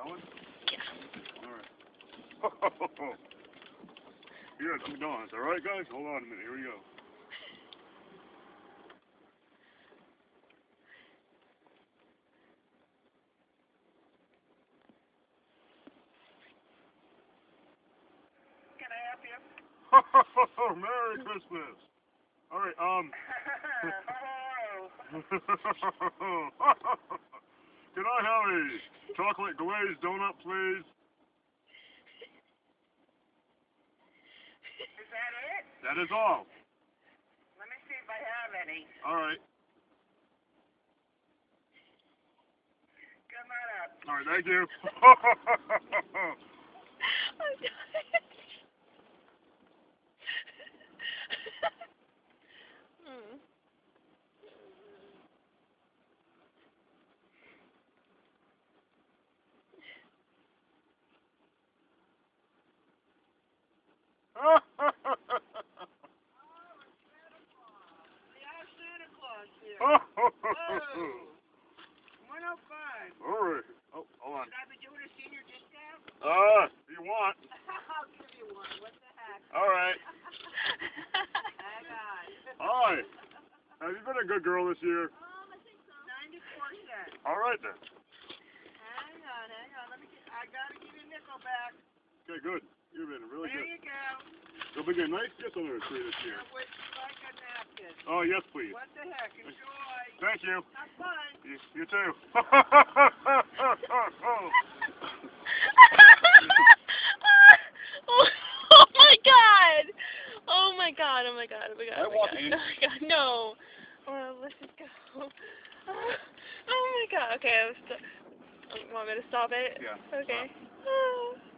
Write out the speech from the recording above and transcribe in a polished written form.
going? Yeah. Alright. Here's some donuts, alright guys? Hold on a minute, here we go. Can I help you? Merry Christmas! Alright, Can I have a chocolate glazed donut, please? Is that it? That is all. Let me see if I have any. Alright. Come on up. Alright, thank you. I'm dying. We have Santa Claus here. Oh. 105. Alright. Oh, hold on. Should I be doing a senior discount? If you want. I'll give you one. What the heck? Alright. Hang on. Hi. Have you been a good girl this year? I think so. 94 cents. Alright then. Hang on. Let me get, I gotta give you a nickel back. Okay, good. You've been really There good. you go. You'll be getting nice gifts under the tree this year. Would you like a napkin? Oh, yes, please. What the heck? Enjoy. Thank you. Have fun. You too. Oh my god! Oh my god, oh my god, oh my god, I oh my walk god, in. oh my god, no! Let's just go. Oh my god, okay, you want me to stop it? Yeah. Okay.